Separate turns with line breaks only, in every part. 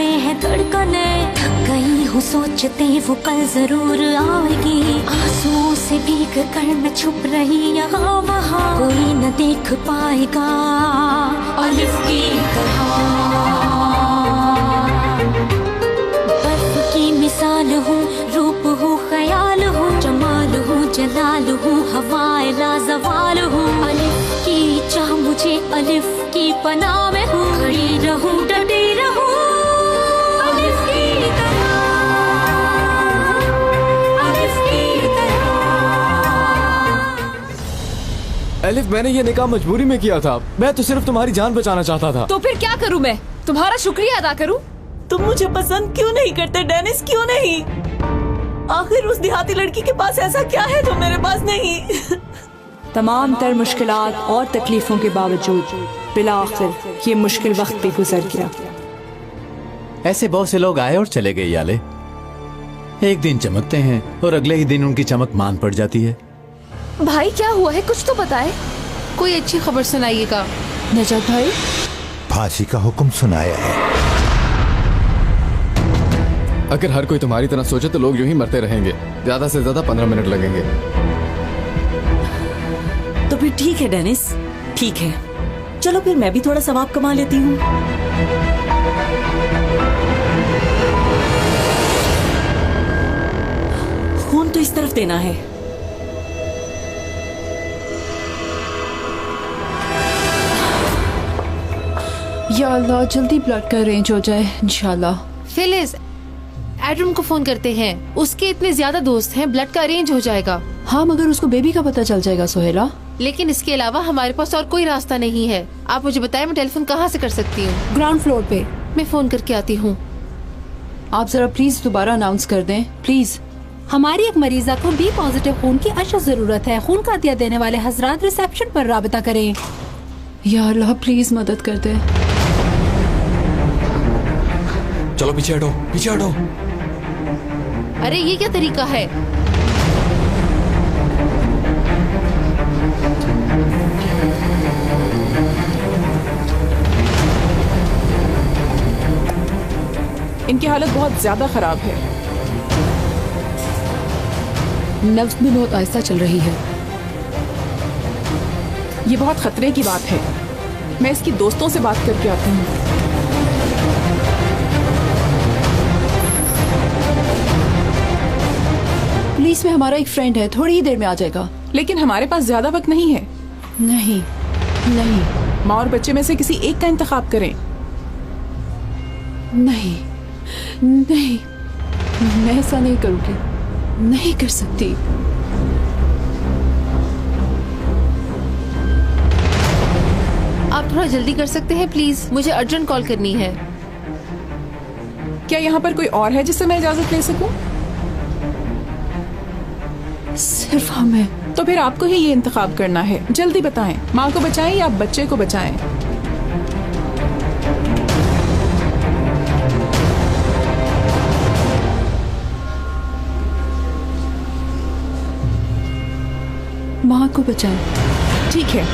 में है धड़कने, थक गई हूँ सोचते वो कल जरूर आएगी। आंसुओं से भीग कर मैं छुप रही यहाँ वहाँ, कोई न देख पाएगा अलिफ की तरह। बर्फ की मिसाल हूँ, रूप हूँ, ख्याल हूँ, जमाल हूँ, जलाल हूँ, हवाए लाजवाल हूँ। अलिफ की चाह मुझे अलिफ की पनाह में हूँ, खड़ी रहूँ डटी रहूँ अलिफ की तरह, अलिफ की तरह।
अलिफ, मैंने ये निकाह मजबूरी में किया था। मैं तो सिर्फ तुम्हारी जान बचाना चाहता था।
तो फिर क्या करूँ मैं? तुम्हारा शुक्रिया अदा करूँ?
तुम मुझे पसंद क्यों नहीं करते डेनिस, क्यों नहीं? आखिर उस देहाती लड़की के पास ऐसा क्या है जो मेरे पास नहीं?
तमाम तर मुश्किलात और तकलीफों के बावजूद बिलाखिर ये मुश्किल वक्त भी गुजर गया।
ऐसे बहुत से लोग आए और चले गए याले। एक दिन चमकते हैं और अगले ही दिन उनकी चमक मान पड़ जाती है।
भाई क्या हुआ है, कुछ तो बताए। कोई अच्छी खबर सुनाइएगा।
नजत भाई,
फांसी का हुक्म सुनाया है।
अगर हर कोई तुम्हारी तरह सोचे तो लोग यूं ही मरते रहेंगे। ज्यादा से ज्यादा 15 मिनट लगेंगे।
तो फिर ठीक है डेनिस, ठीक है। चलो फिर मैं भी थोड़ा सवाब कमा लेती हूँ। खून तो इस तरफ देना है।
या अल्लाह जल्दी ब्लड का अरेंज हो जाए इंशाल्लाह।
फिलिस, एडम को फोन करते हैं, उसके इतने ज्यादा दोस्त हैं, ब्लड का अरेंज हो जाएगा।
हाँ, मगर उसको बेबी का पता चल जाएगा सोहेला।
लेकिन इसके अलावा हमारे पास और कोई रास्ता नहीं है। आप मुझे बताएं मैं टेलीफोन कहाँ से कर सकती हूँ?
ग्राउंड फ्लोर पे।
मैं फोन करके आती हूँ।
आप जरा प्लीज दोबारा अनाउंस कर दें प्लीज।
हमारी एक मरीजा को बी पॉजिटिव खून की अशद जरूरत है। खून का अतिया देने वाले हजरात रिसेप्शन पर राबता करें।
या अल्लाह प्लीज मदद कर दे।
चलो पीछे हटो, पीछे हटो।
अरे ये क्या तरीका है?
इनकी हालत बहुत ज्यादा खराब है।
नब्ज भी बहुत आहिस्ता चल रही है।
ये बहुत खतरे की बात है। मैं इसकी दोस्तों से बात करके आती हूँ।
पुलिस में हमारा एक फ्रेंड है, थोड़ी ही देर में आ जाएगा।
लेकिन हमारे पास ज्यादा वक्त नहीं है।
नहीं नहीं,
माँ और बच्चे में से किसी एक का इंतखाब करें।
नहीं नहीं, मैं ऐसा नहीं करूँगी, नहीं कर सकती।
आप थोड़ा जल्दी कर सकते हैं प्लीज? मुझे अर्जेंट कॉल करनी है।
क्या यहाँ पर कोई और है जिससे मैं इजाजत ले सकूं?
सिर्फ हमें।
तो फिर आपको ही ये इंतखाब करना है। जल्दी बताएं, माँ को बचाएं या बच्चे को बचाएं?
माँ को बचाएं।
ठीक है।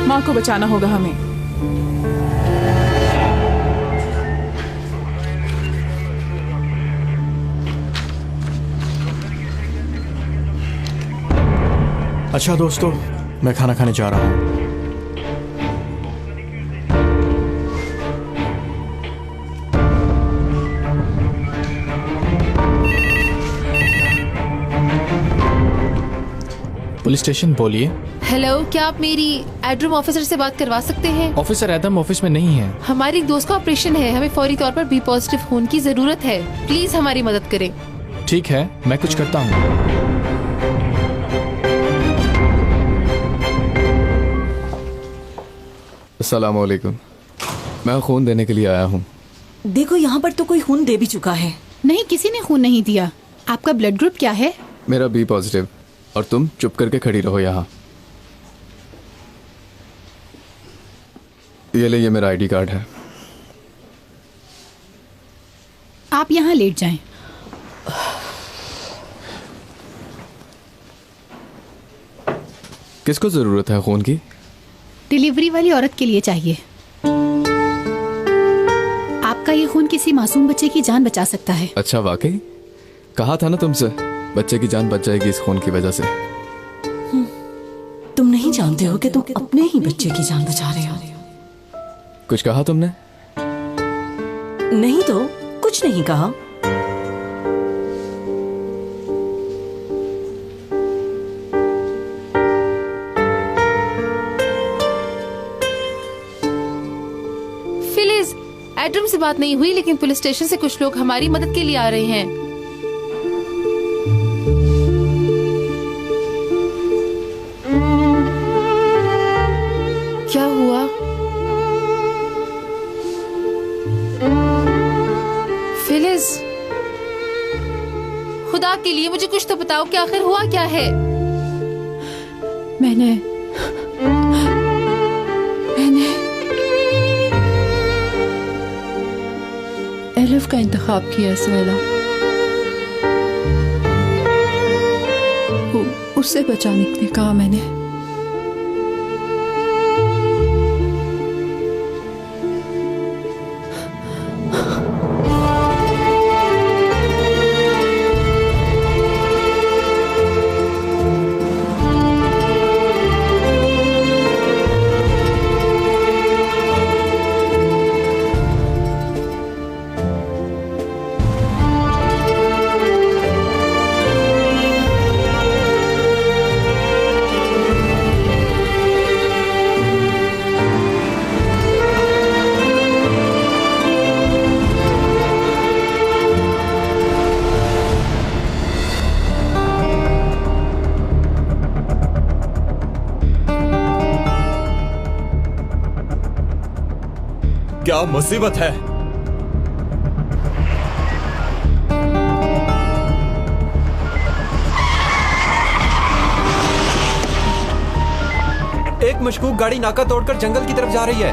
माँ को बचाना होगा हमें।
अच्छा दोस्तों, मैं खाना खाने जा रहा हूँ। पुलिस स्टेशन, बोलिए।
हेलो, क्या आप मेरी एडम ऑफिसर से बात करवा सकते हैं?
ऑफिसर एडम ऑफिस में नहीं है।
हमारी एक दोस्त का ऑपरेशन है, हमें फौरी तौर पर बी पॉजिटिव खून की जरूरत है। प्लीज हमारी मदद करें।
ठीक है, मैं कुछ करता हूँ। अस्सलाम वालेकुम, मैं खून देने के लिए आया हूँ।
देखो यहाँ पर तो कोई खून दे भी चुका है।
नहीं, किसी ने खून नहीं दिया। आपका ब्लड ग्रुप क्या है?
मेरा बी पॉजिटिव। और तुम चुप करके खड़ी रहो यहाँ। ये ले, ये मेरा आईडी कार्ड है।
आप यहाँ लेट जाएं।
किसको जरूरत है खून की?
डिलीवरी वाली औरत के लिए चाहिए। आपका ये खून किसी मासूम बच्चे की जान बचा सकता है।
अच्छा, वाकई? कहा था ना तुमसे, बच्चे की जान बच जाएगी इस खून की वजह से।
तुम नहीं जानते हो कि तुम अपने ही बच्चे की जान बचा रहे हो।
कुछ कहा तुमने?
नहीं तो कुछ नहीं कहा।
फिलिस, एडम से बात नहीं हुई, लेकिन पुलिस स्टेशन से कुछ लोग हमारी मदद के लिए आ रहे हैं। क्या हुआ? फिलिस, खुदा के लिए मुझे कुछ तो बताओ कि आखिर हुआ क्या है।
मैंने एलिफ का इंतखाब किया सुहेला। उससे बचाने के लिए कहा मैंने।
क्या मुसीबत है?
एक मशकूक गाड़ी नाका तोड़कर जंगल की तरफ जा रही है।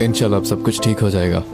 इंशाल्लाह अब सब कुछ ठीक हो जाएगा।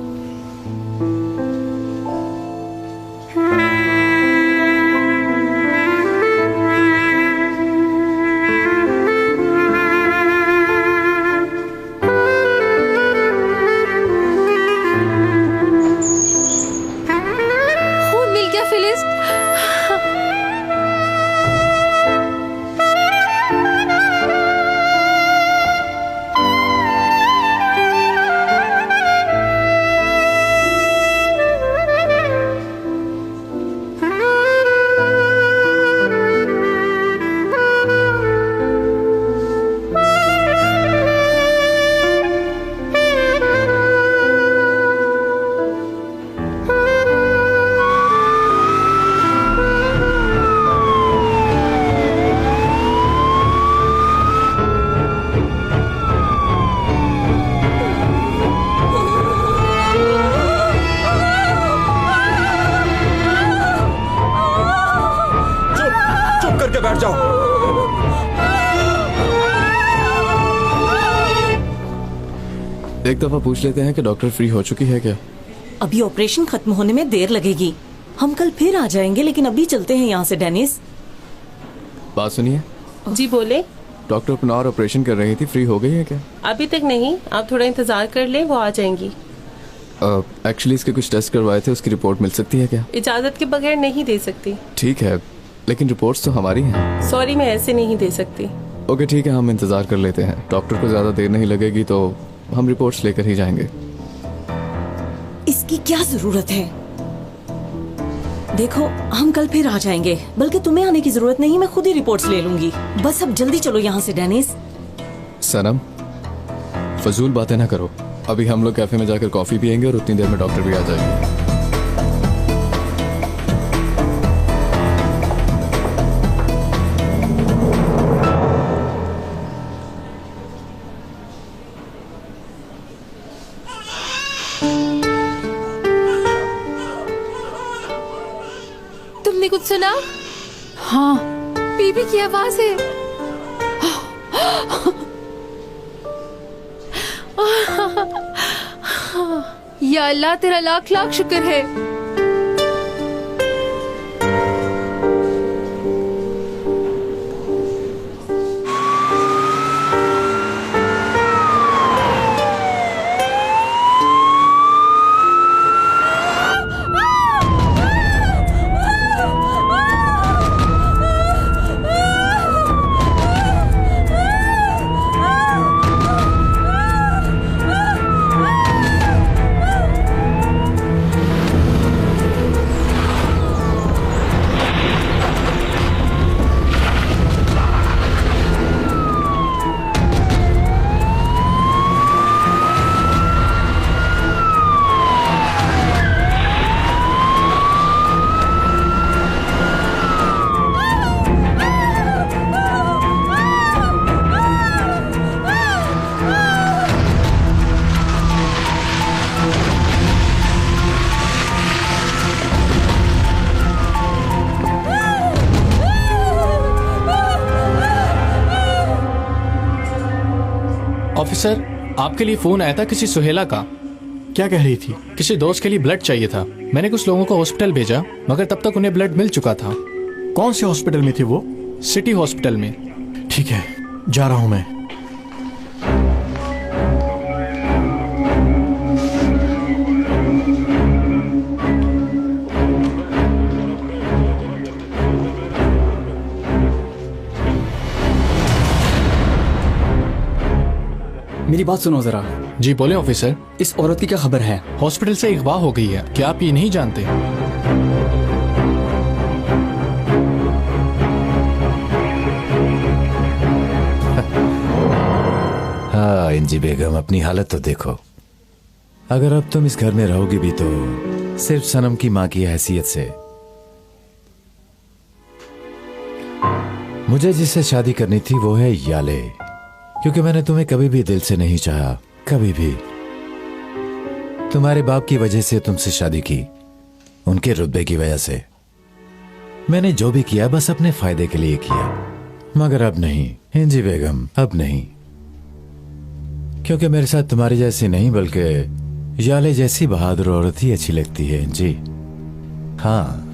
बैठ जाओ।
एक दफा पूछ लेते हैं कि डॉक्टर फ्री हो चुकी है क्या?
अभी ऑपरेशन खत्म होने में देर लगेगी। हम कल फिर आ जाएंगे, लेकिन अभी चलते हैं यहाँ से डेनिस।
बात सुनिए।
जी बोले।
डॉक्टर अपना और ऑपरेशन कर रही थी, फ्री हो गई है क्या?
अभी तक नहीं, आप थोड़ा इंतजार कर ले, वो आ जाएंगी।
एक्चुअली इसके कुछ टेस्ट करवाए थे, उसकी रिपोर्ट मिल सकती है क्या?
इजाजत के बगैर नहीं दे सकती।
ठीक है, लेकिन रिपोर्ट्स तो हमारी हैं।
सॉरी, मैं ऐसे नहीं दे सकती।
ओके ठीक है, हम इंतजार कर लेते हैं। डॉक्टर को ज्यादा देर नहीं लगेगी तो हम रिपोर्ट्स लेकर ही जाएंगे।
इसकी क्या जरूरत है? देखो, हम कल फिर आ जाएंगे, बल्कि तुम्हें आने की जरूरत नहीं, मैं खुद ही रिपोर्ट्स ले लूंगी। बस अब जल्दी चलो यहाँ से डेनिस।
सनम, फजूल बातें ना करो। अभी हम लोग कैफे में जाकर कॉफी पियेंगे और उतनी देर में डॉक्टर भी आ जाएंगे।
तुमने कुछ सुना?
हाँ,
बीबी की आवाज है। या अल्लाह, तेरा लाख लाख शुक्र है।
ऑफिसर, आपके लिए फोन आया था किसी सुहेला का।
क्या कह रही थी?
किसी दोस्त के लिए ब्लड चाहिए था। मैंने कुछ लोगों को हॉस्पिटल भेजा, मगर तब तक उन्हें ब्लड मिल चुका था।
कौन से हॉस्पिटल में थी वो?
सिटी हॉस्पिटल में।
ठीक है, जा रहा हूं मैं।
मेरी बात सुनो जरा।
जी बोले ऑफिसर।
इस औरत की क्या खबर है?
हॉस्पिटल से अगवा हो गई है। क्या आप ये नहीं जानते?
हाँ इंजी बेगम, अपनी हालत तो देखो। अगर अब तुम इस घर में रहोगी भी तो सिर्फ सनम की माँ की हैसियत से। मुझे जिससे शादी करनी थी वो है याले, क्योंकि मैंने तुम्हें कभी भी दिल से नहीं चाहा, कभी भी। तुम्हारे बाप की वजह से तुमसे शादी की, उनके रुतबे की वजह से। मैंने जो भी किया बस अपने फायदे के लिए किया, मगर अब नहीं इंजी बेगम, अब नहीं। क्योंकि मेरे साथ तुम्हारी जैसी नहीं बल्कि याले जैसी बहादुर औरत ही अच्छी लगती है इंजी। हाँ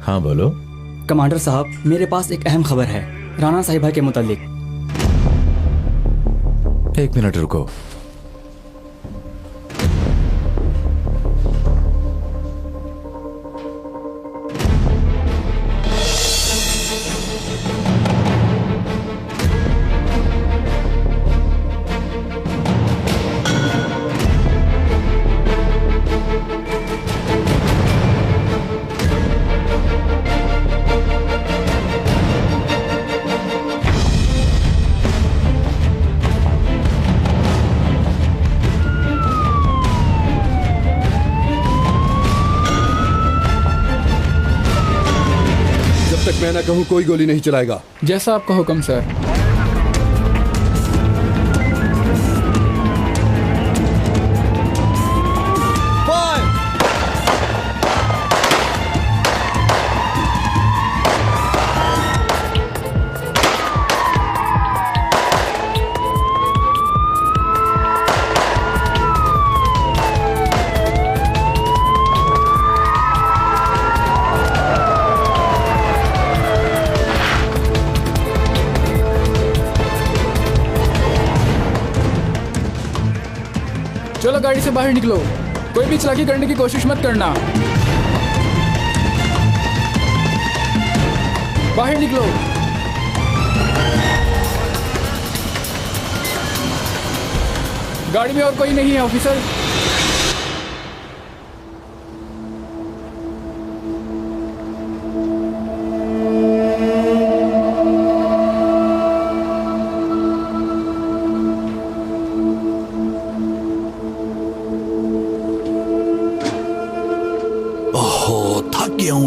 हाँ बोलो।
कमांडर साहब, मेरे पास एक अहम खबर है राना साहिबा के मुतालिक।
एक मिनट रुको।
मैं ना कहूँ कोई गोली नहीं चलाएगा।
जैसा आपका हुक्म सर। चलो गाड़ी से बाहर निकलो। कोई भी चालाकी करने की कोशिश मत करना। बाहर निकलो। गाड़ी में और कोई नहीं है ऑफिसर।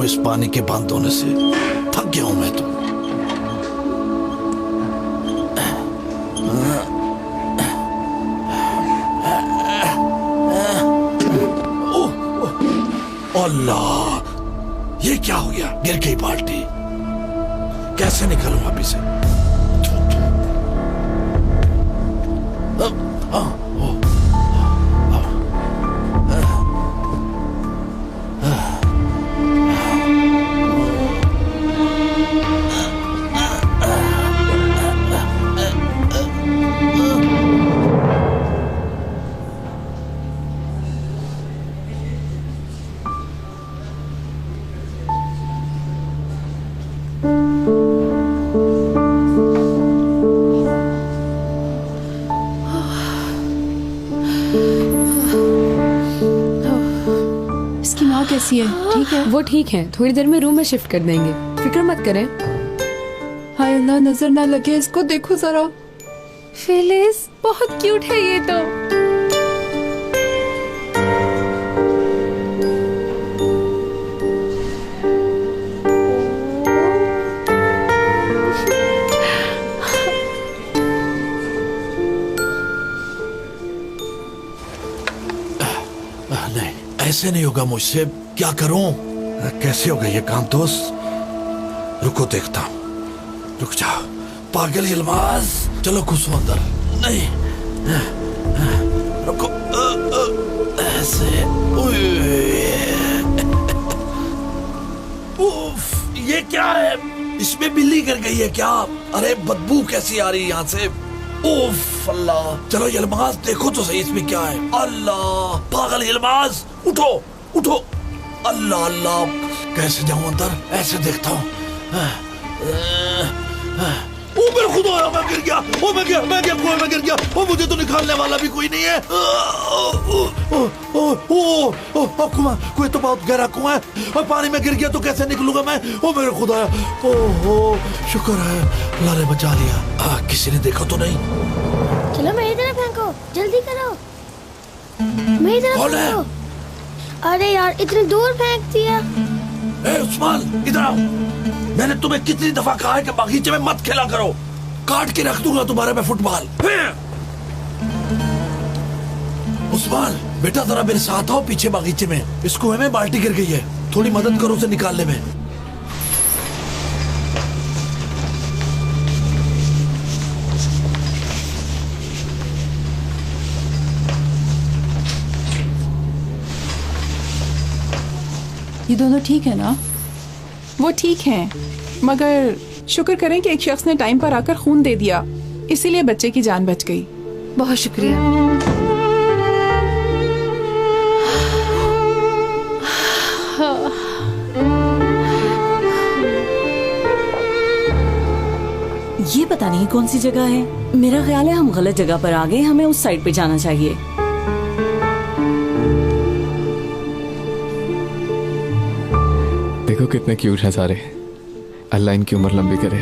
इस पानी के बंद होने से थक गया हूं मैं तो। अल्लाह, ये क्या हो गया? गिर गई बाल्टी। कैसे निकालूं वापिस से?
कैसी है? ठीक है,
वो ठीक है, थोड़ी देर में रूम में शिफ्ट कर देंगे, फिक्र मत करें।
हाय अल्लाह, नजर ना लगे इसको, देखो जरा।
फिलिस बहुत क्यूट है ये तो।
ऐसे नहीं होगा मुझसे, क्या करूं? कैसे होगा ये काम दोस्त? रुको देखता हूं। रुक जाओ पागल यलमाज, चलो घुसो अंदर। नहीं रुको, ऐसे। उफ, ये क्या है? इसमें बिल्ली गिर गई है क्या? अरे बदबू कैसी आ रही है यहाँ से? उफ अल्लाह, चलो यलमाज देखो तो सही इसमें क्या है। अल्लाह, पागल यलमाज, उठो उठो। अल्लाह अल्लाह, कैसे जाऊं अंदर? ऐसे देखता हूँ। ओ मेरे खुदा, मैं गिर गया। ओ मैं गया कुएं में गिर गया। ओ मुझे तो निकालने वाला भी कोई नहीं है। कुएं तो बहुत गहरा कुआं है और पानी में गिर गया तो कैसे निकलूंगा मैं? ओ मेरे खुदा, ओहो शुक्र है अल्लाह ने बचा लिया। किसी ने देखा तो नहीं?
चलो मेरी तरफ फेंको, जल्दी करो, मेरी तरफ फेंको। अरे यार, इतनी दूर फेंक दिया।
ए उस्मान, इधर आओ। मैंने तुम्हें कितनी दफा कहा है कि बागीचे में मत खेला करो, काट के रख दूंगा तुम्हारे में फुटबॉल। उस्मान बेटा, जरा मेरे साथ आओ पीछे बागीचे में। इस कुएं में बाल्टी गिर गई है, थोड़ी मदद करो उसे निकालने में।
ये दोनों ठीक है ना? वो ठीक हैं, मगर शुक्र करें कि एक शख्स ने टाइम पर आकर खून दे दिया, इसीलिए बच्चे की जान बच गई।
बहुत शुक्रिया।
ये पता नहीं कौन सी जगह है। मेरा ख्याल है हम गलत जगह पर आ गए, हमें उस साइड पे जाना चाहिए।
देखो कितने क्यूट हैं सारे, अल्लाह इनकी उम्र लंबी करे।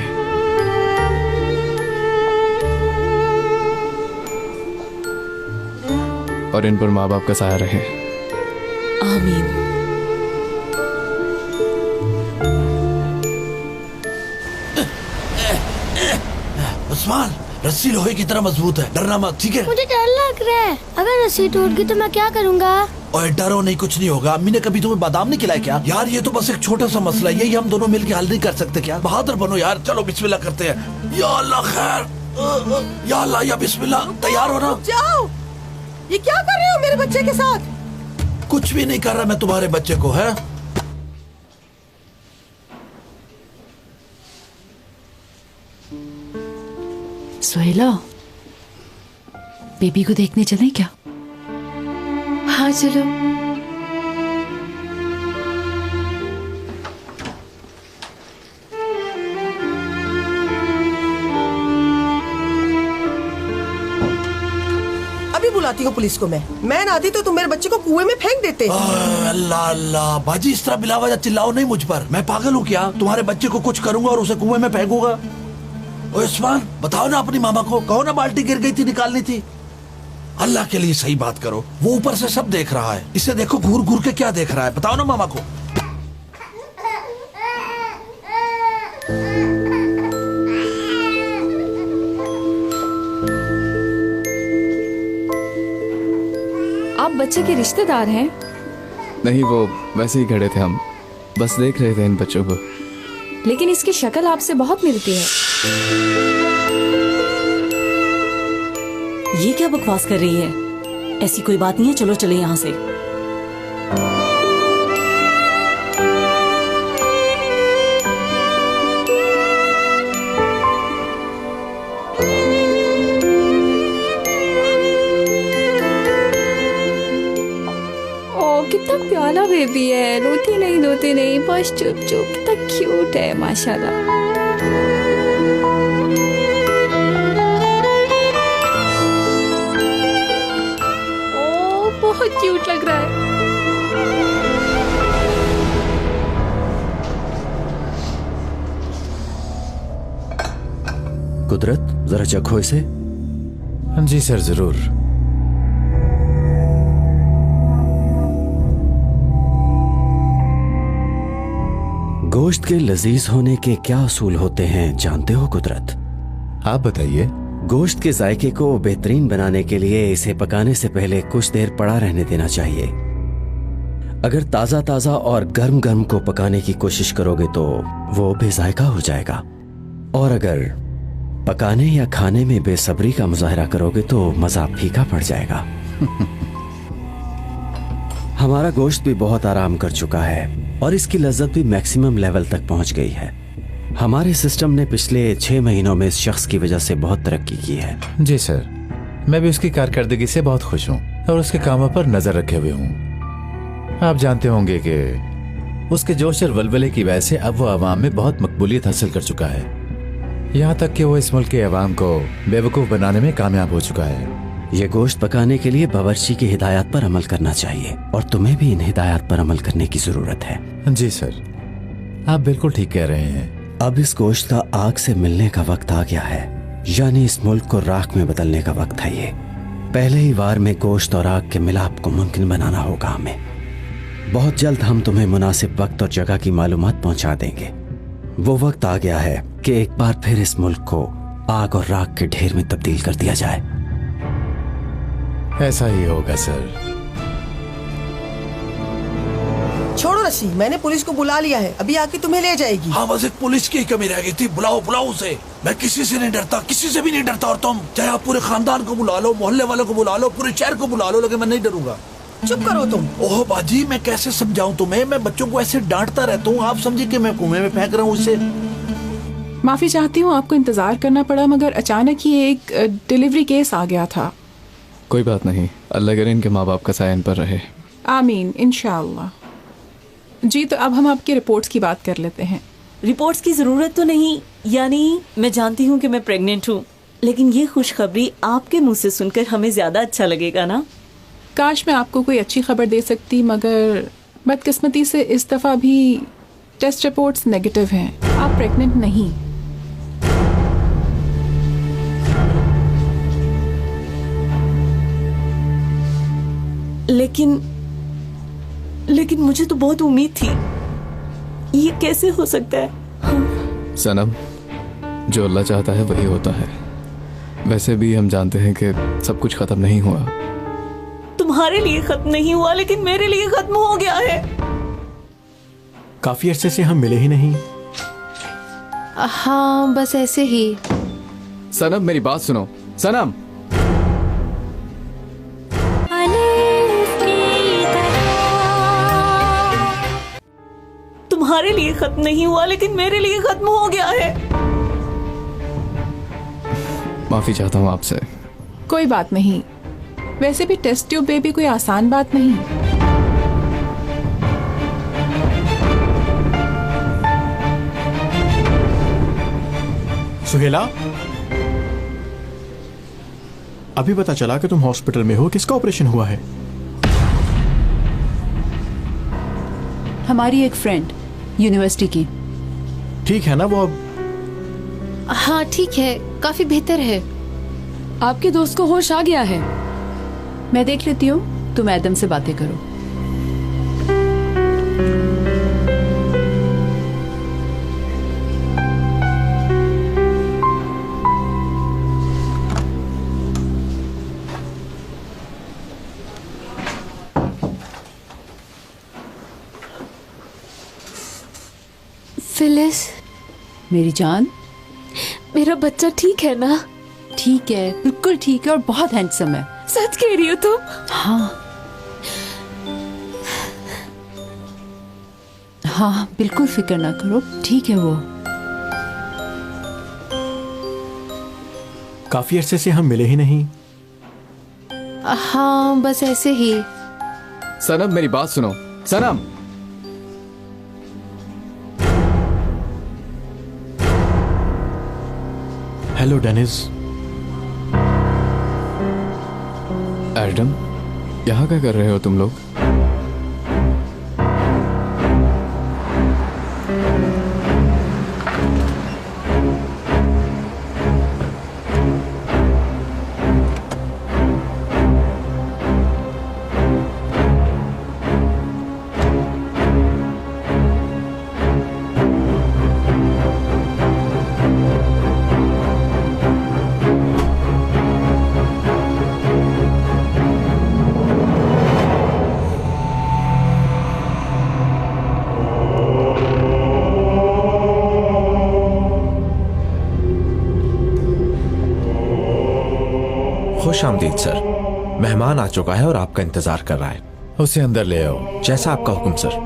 और इन पर माँ बाप का साया रहे।
आमीन।
उस्मान, रस्सी लोहे की तरह मजबूत है, डरना मत, ठीक है?
मुझे डर लग रहा है, अगर रस्सी टूट गई तो मैं क्या करूँगा?
और डरो नहीं, कुछ नहीं होगा। अम्मी ने कभी तुम्हें बादाम नहीं खिलाया क्या? यार ये तो बस एक छोटा सा मसला है, यही हम दोनों मिलके हल नहीं कर सकते क्या? बहादुर बनो यार, चलो बिस्मिल्लाह करते हैं। या अल्लाह खैर, या अल्लाह या बिस्मिल्लाह। तैयार हो ना?
जाओ, ये क्या कर रहे हो मेरे बच्चे के साथ?
कुछ भी नहीं कर रहा मैं तुम्हारे बच्चे को, है?
सुहेला, बेबी को देखने चलें क्या? हाँ चलो।
अभी बुलाती हूँ पुलिस को। मैं ना आती तो तुम मेरे बच्चे को कुएं में फेंक देते।
अल्लाह अल्लाह, बाजी इस तरह बिलावजा चिल्लाओ नहीं मुझ पर। मैं पागल हूँ क्या? तुम्हारे बच्चे को कुछ करूंगा और उसे कुएं में फेंकूंगा? ओए उस्मान, बताओ ना अपनी मामा को, कहो ना बाल्टी गिर गई थी, निकालनी थी। अल्लाह के लिए सही बात करो, वो ऊपर से सब देख रहा है। इसे देखो घूर घूर के क्या देख रहा है, बताओ ना मामा को।
आप बच्चे के रिश्तेदार हैं?
नहीं, वो वैसे ही खड़े थे, हम बस देख रहे थे इन बच्चों को।
लेकिन इसकी शक्ल आपसे बहुत मिलती है।
ये क्या बकवास कर रही है? ऐसी कोई बात नहीं है, चलो चले यहाँ से।
कितना प्यारा बेबी है, रोती नहीं, बस चुप चुप, कितना क्यूट है माशाल्लाह। ओ बहुत क्यूट लग रहा है।
कुदरत, जरा चखो इसे।
जी सर, जरूर।
गोश्त के लजीज होने के क्या असूल होते हैं जानते हो कुदरत?
आप बताइए।
गोश्त के जायके को बेहतरीन बनाने के लिए इसे पकाने से पहले कुछ देर पड़ा रहने देना चाहिए। अगर ताज़ा ताज़ा और गर्म गर्म को पकाने की कोशिश करोगे तो वो बेजायका हो जाएगा, और अगर पकाने या खाने में बेसब्री का मुजाहरा करोगे तो मज़ा फीका पड़ जाएगा। हमारा गोश्त भी बहुत आराम कर चुका है और इसकी लज्जत भी मैक्सिमम लेवल तक पहुंच गई है। हमारे सिस्टम ने पिछले 6 महीनों में इस शख्स की वजह से बहुत तरक्की की है।
जी सर, मैं भी उसकी कारकर्दगी से बहुत खुश हूँ और उसके कामों पर नजर रखे हुए हूँ। आप जानते होंगे कि उसके जोश और वलवले की वजह से अब वो अवाम में बहुत मकबूलियत हासिल कर चुका है, यहाँ तक कि वो इस मुल्क के अवाम को बेवकूफ़ बनाने में कामयाब हो चुका है।
ये गोश्त पकाने के लिए बावर्ची की हिदायत पर अमल करना चाहिए और तुम्हें भी इन हिदायत पर अमल करने की जरूरत है।
जी सर, आप बिल्कुल ठीक कह रहे हैं।
अब इस गोश्त का आग से मिलने का वक्त आ गया है, यानी इस मुल्क को राख में बदलने का वक्त है। ये पहले ही वार में गोश्त और आग के मिलाप को मुमकिन बनाना होगा हमें। बहुत जल्द हम तुम्हें मुनासिब वक्त और जगह की मालूमात पहुंचा देंगे। वो वक्त आ गया है कि एक बार फिर इस मुल्क को आग और राख के ढेर में तब्दील कर दिया जाए।
ऐसा ही होगा सर।
छोड़ो रस्सी, मैंने पुलिस को बुला लिया है, अभी आके तुम्हें ले जाएगी।
हाँ, बस एक पुलिस की कमी रह गई थी। बुलाओ बुलाओ उसे। मैं किसी से नहीं डरता, किसी से भी नहीं डरता। और तुम चाहे आप पूरे खानदान को बुला लो, मोहल्ले वालों को बुला लो, पूरे शहर को बुला लो, लेकिन मैं नहीं डरूंगा।
चुप करो तुम।
ओह बाजी, मैं कैसे समझाऊं तुम्हें? मैं बच्चों को ऐसे डांटता रहता हूँ, आप समझे कि मैं कुएं में फेंक रहा हूँ उससे।
माफी चाहती हूँ, आपको इंतजार करना पड़ा, मगर अचानक ही एक डिलीवरी केस आ गया था।
कोई बात नहीं, अल्लाह करे इनके माँ बाप का साया इन पर रहे।
आमीन, इंशाअल्लाह। जी, तो अब हम आपकी रिपोर्ट्स की बात कर लेते हैं।
रिपोर्ट्स की जरूरत तो नहीं, यानी मैं जानती हूँ कि मैं प्रेग्नेंट हूँ, लेकिन ये खुशखबरी आपके मुंह से सुनकर हमें ज्यादा अच्छा लगेगा ना।
काश मैं आपको कोई अच्छी खबर दे सकती, मगर बदकिस्मती से इस दफा भी टेस्ट रिपोर्ट्स नेगेटिव हैं। आप प्रेग्नेंट नहीं।
लेकिन मुझे तो बहुत उम्मीद थी। ये कैसे हो सकता है?
सनम, जो अल्लाह चाहता है वही होता है। वैसे भी हम जानते हैं कि सब कुछ खत्म नहीं हुआ।
तुम्हारे लिए खत्म नहीं हुआ, लेकिन मेरे लिए खत्म हो गया है।
काफी अरसे से हम मिले ही नहीं।
हाँ, बस ऐसे ही।
सनम, मेरी बात सुनो। सनम,
तुम्हारे लिए खत्म नहीं हुआ, लेकिन मेरे लिए खत्म हो गया है।
माफी चाहता हूँ आपसे।
कोई बात नहीं, वैसे भी टेस्ट ट्यूब बेबी कोई आसान बात नहीं।
सुहेला, अभी पता चला कि तुम हॉस्पिटल में हो। किसका ऑपरेशन हुआ है?
हमारी एक फ्रेंड, यूनिवर्सिटी की।
ठीक है ना वो अब?
हाँ ठीक है, काफी बेहतर है।
आपके दोस्त को होश आ गया है।
मैं देख लेती हूँ, तुम एडम से बातें करो।
फिलिस,
मेरी जान,
मेरा बच्चा ठीक है ना?
ठीक है, बिल्कुल ठीक है और बहुत हैंडसम है।
सच कह रही हो तुम?
हाँ हाँ, बिल्कुल फिक्र ना करो, ठीक है वो।
काफी अरसे से हम मिले ही नहीं।
हाँ, बस ऐसे ही।
सनम, मेरी बात सुनो। सनम,
हेलो डेनिस।
एडम, यहाँ क्या कर रहे हो तुम लोग?
खुश आमदीद सर, मेहमान आ चुका है और आपका इंतजार कर रहा है।
उसे अंदर ले आओ।
जैसा आपका हुक्म सर।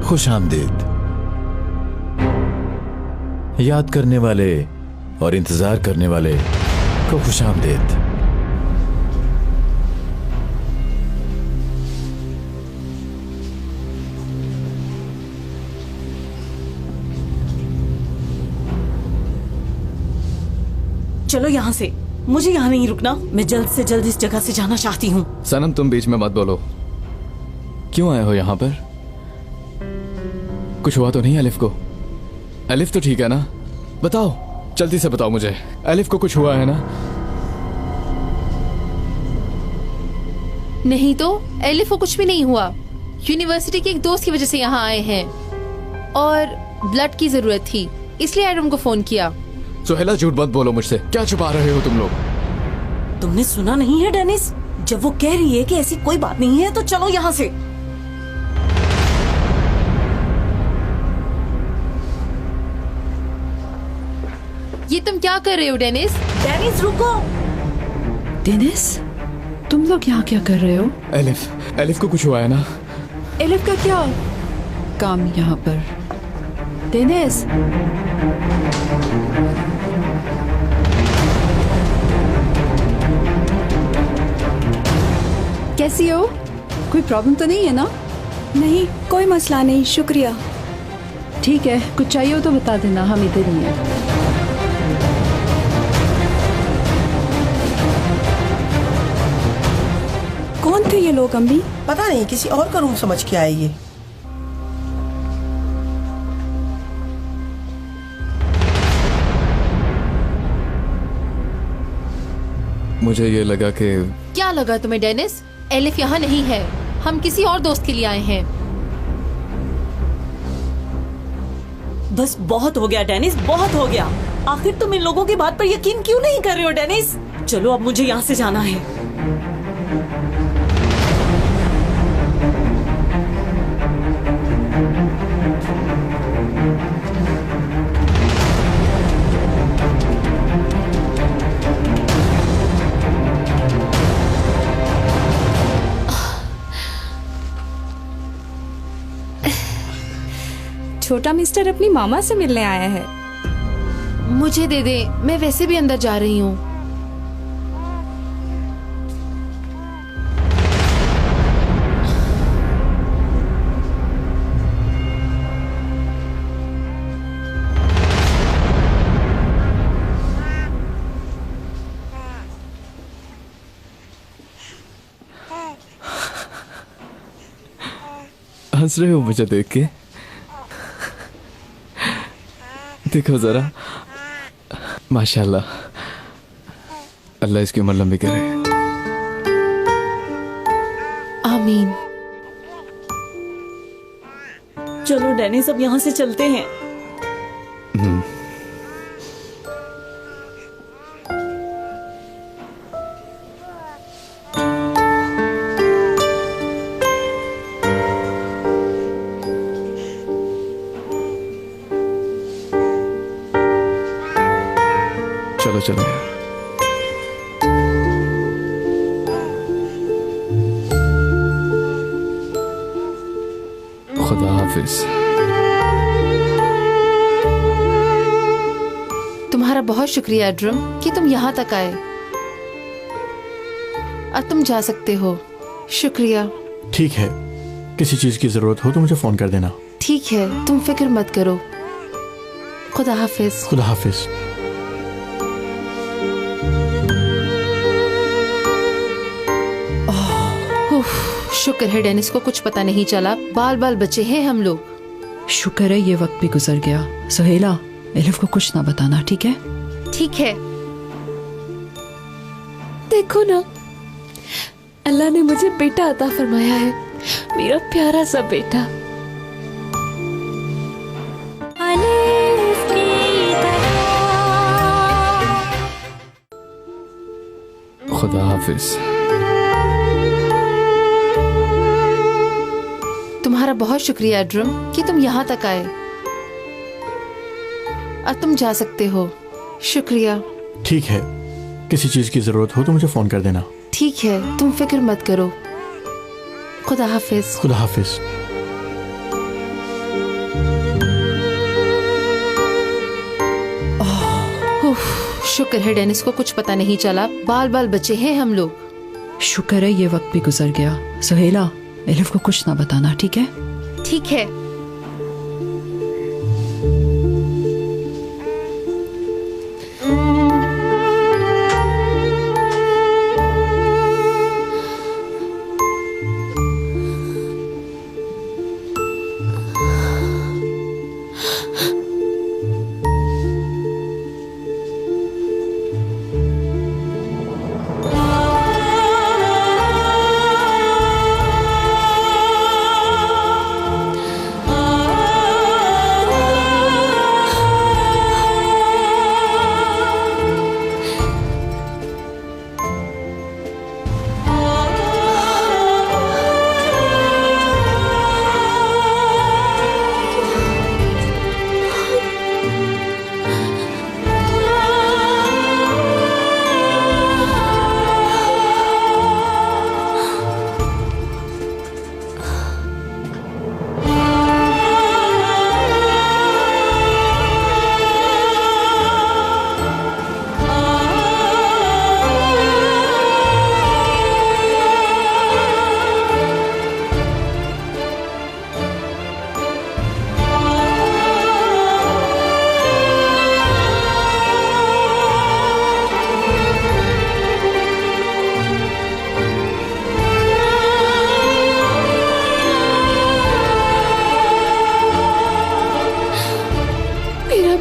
खुश आमदीद। याद करने वाले और इंतजार करने वाले को खुश आमदीद।
चलो यहाँ से, मुझे यहाँ नहीं रुकना। मैं जल्द से जल्द इस जगह से जाना चाहती हूँ।
सनम, तुम बीच में मत बोलो। क्यों आए हो यहाँ पर? कुछ हुआ तो नहीं अलिफ को? अलिफ तो ठीक है ना? बताओ, जल्दी से बताओ मुझे। अलिफ को कुछ हुआ है ना?
नहीं तो एलिफ को कुछ भी नहीं हुआ। यूनिवर्सिटी के एक दोस्त की वजह से यहाँ आए हैं और ब्लड की जरूरत थी, इसलिए एडम को फोन किया।
सुहेला, झूठ मत बोलो मुझसे। क्या छुपा रहे हो तुम लोग?
तुमने सुना नहीं है डेनिस? जब वो कह रही है कि ऐसी कोई बात नहीं है तो चलो यहाँ से।
ये तुम क्या कर रहे हो डेनिस?
डेनिस रुको।
डेनिस, तुम लोग यहाँ क्या कर रहे हो?
एलिफ को कुछ हुआ है ना?
एलिफ का क्या काम यहाँ पर? डेनिस, कैसी हो? कोई प्रॉब्लम तो नहीं है ना?
नहीं, कोई मसला नहीं, शुक्रिया।
ठीक है, कुछ चाहिए हो तो बता देना, हम इधर ही हैं।
कौन थे ये लोग अम्मी?
पता नहीं, किसी और का रूम समझ के आए ये।
मुझे ये लगा कि...
क्या लगा तुम्हें डेनिस? एलिफ यहाँ नहीं है, हम किसी और दोस्त के लिए आए हैं।
बस बहुत हो गया डेनिस, बहुत हो गया। आखिर तुम इन लोगों की बात पर यकीन क्यों नहीं कर रहे हो डेनिस? चलो अब मुझे यहाँ से जाना है।
छोटा मिस्टर अपनी मामा से मिलने आया है।
मुझे दे दे, मैं वैसे भी अंदर जा रही हूँ।
हंस रहे हो मुझे देख के? देखो जरा, माशाल्लाह, अल्लाह इसकी उम्र लंबी करे।
आमीन।
चलो डेनिस, अब यहाँ से चलते हैं।
चलो चलो। खुदा हाफिज।
तुम्हारा बहुत शुक्रिया एड्रम कि तुम यहाँ तक आए। अब तुम जा सकते हो। शुक्रिया।
ठीक है, किसी चीज की जरूरत हो तो मुझे फोन कर देना।
ठीक है, तुम फिक्र मत करो। खुदा हाफिज।
खुदा हाफिज।
शुक्र है डेनिस को कुछ पता नहीं चला। बाल बाल बचे हैं हम लोग।
शुक्र है ये वक्त भी गुजर गया। सुहेला, एलिफ को कुछ ना बताना, ठीक है?
ठीक है।
देखो ना, अल्लाह ने मुझे बेटा अता फरमाया है, मेरा प्यारा सा बेटा।
खुदा हाफिज।
तुम्हारा बहुत शुक्रिया एड्रम कि तुम यहाँ तक आए। अब तुम जा सकते हो। शुक्रिया।
ठीक है, किसी चीज की जरूरत हो तो मुझे फोन कर देना।
ठीक है, तुम फिक्र मत करो। खुदा हाफिज।
खुदा हाफिज।
शुक्र है डेनिस को कुछ पता नहीं चला। बाल बाल बचे हैं हम लोग।
शुक्र है ये वक्त भी गुजर गया। सुहेला, एलिफ को कुछ ना बताना, ठीक है?
ठीक है।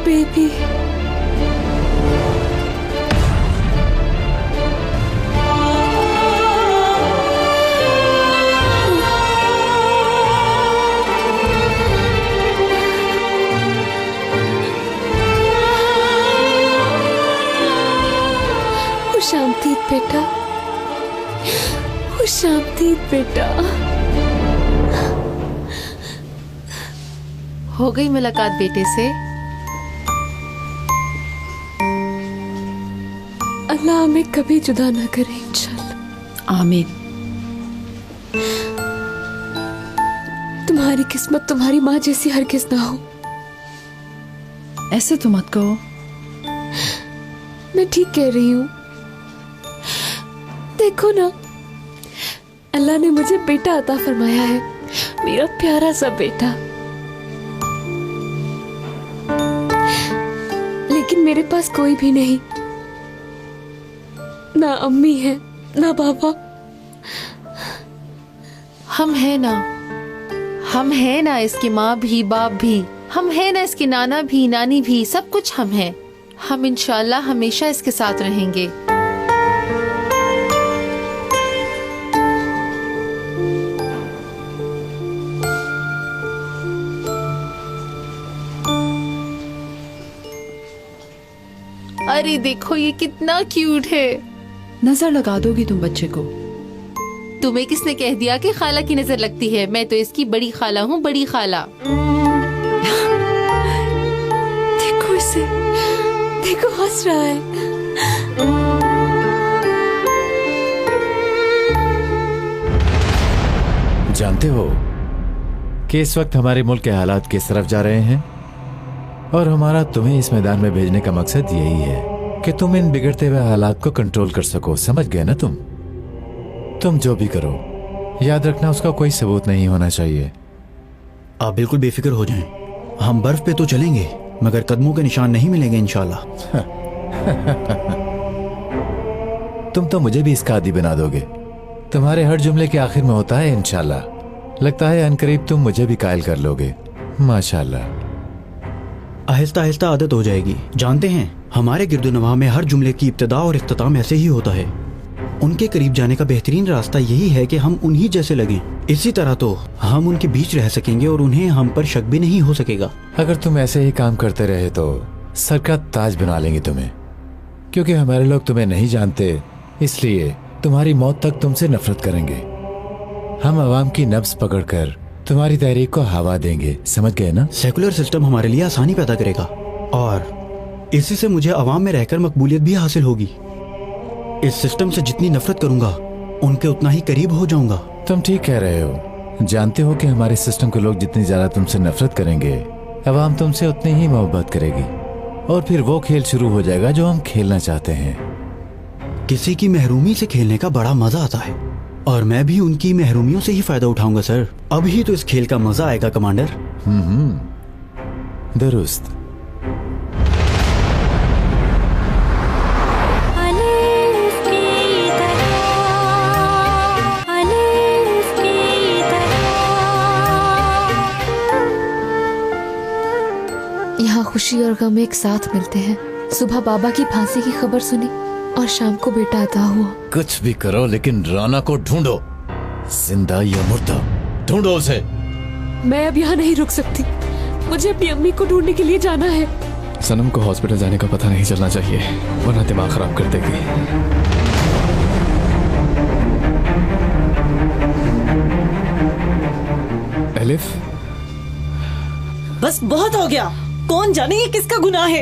बेबी। खुश आमदीद बेटा, खुश आमदीद बेटा।
हो गई मुलाकात बेटे से।
अल्लाह हमें कभी जुदा ना करे इंशाल्लाह।
आमीन।
तुम्हारी किस्मत तुम्हारी माँ जैसी हरगिज़ ना हो।
ऐसे तो मत कहो।
मैं ठीक कह रही हूँ। देखो ना, अल्लाह ने मुझे बेटा अता फरमाया है, मेरा प्यारा सा बेटा। लेकिन मेरे पास कोई भी नहीं, ना अम्मी है ना पापा।
हम हैं ना, हम हैं ना, इसकी माँ भी बाप भी। हम हैं ना, इसके नाना भी नानी भी, सब कुछ हम हैं। हम इंशाल्लाह हमेशा इसके साथ रहेंगे। अरे देखो ये कितना क्यूट है।
नजर लगा दोगी तुम बच्चे को?
तुम्हें किसने कह दिया कि खाला की नजर लगती है? मैं तो इसकी बड़ी खाला हूँ, बड़ी खाला।
देखो इसे, देखो हंस रहा है।
जानते हो कि इस वक्त हमारे मुल्क के हालात किस तरफ जा रहे हैं, और हमारा तुम्हें इस मैदान में भेजने का मकसद यही है कि तुम इन बिगड़ते हुए हालात को कंट्रोल कर सको। समझ गए ना? तुम जो भी करो याद रखना उसका कोई सबूत नहीं होना चाहिए।
आप बिल्कुल बेफिक्र हो जाएं। हम बर्फ पे तो चलेंगे मगर कदमों के निशान नहीं मिलेंगे इंशाल्लाह।
तुम तो मुझे भी इसका आदी बना दोगे। तुम्हारे हर जुमले के आखिर में होता है इंशाल्लाह। लगता है अनकरीब तुम मुझे भी कायल कर लोगे। माशाल्लाह।
आहिस्ता आहिस्ता आदत हो जाएगी। जानते हैं हमारे गिरदोनवाह में हर जुमले की इब्तिदा और इख्तिताम ऐसे ही होता है। उनके करीब जाने का बेहतरीन रास्ता यही है कि हम उन्हीं जैसे लगें। इसी तरह तो हम उनके बीच रह सकेंगे और उन्हें हम पर शक भी नहीं हो सकेगा।
अगर तुम ऐसे ही काम करते रहे तो सर का ताज बना लेंगे तुम्हें, क्योंकि हमारे लोग तुम्हें नहीं जानते, इसलिए तुम्हारी मौत तक तुमसे नफरत करेंगे। हम आवाम की नब्ज पकड़कर तुम्हारी तहरीक को हवा देंगे। समझ गए ना?
सेकुलर सिस्टम हमारे लिए आसानी पैदा करेगा और इसी से मुझे अवाम में रहकर मकबूलियत भी हासिल होगी। इस सिस्टम से जितनी नफरत करूंगा उनके उतना ही करीब हो जाऊंगा।
तुम ठीक कह रहे हो। जानते हो कि हमारे सिस्टम के लोग जितनी ज्यादा तुमसे नफरत करेंगे, अवाम तुमसे उतनी ही मोहब्बत करेगी, और फिर वो खेल शुरू हो जाएगा जो हम खेलना चाहते हैं।
किसी की महरूमी से खेलने का बड़ा मजा आता है और मैं भी उनकी महरूमियों से ही फायदा उठाऊंगा सर। अभी तो इस खेल का मजा आएगा कमांडर।
दुरुस्त।
यहाँ खुशी और गम एक साथ मिलते हैं। सुबह बाबा की फांसी की खबर सुनी और शाम को बेटा अता हुआ।
कुछ भी करो लेकिन राना को ढूंढो, जिंदा या मुर्दा, ढूंढो उसे।
मैं अब यहाँ नहीं रुक सकती, मुझे अपनी अम्मी को ढूंढने के लिए जाना है।
सनम को हॉस्पिटल जाने का पता नहीं चलना चाहिए, वरना दिमाग खराब कर देगी। एलिफ,
बस बहुत हो गया। कौन जाने ये किसका गुनाह है।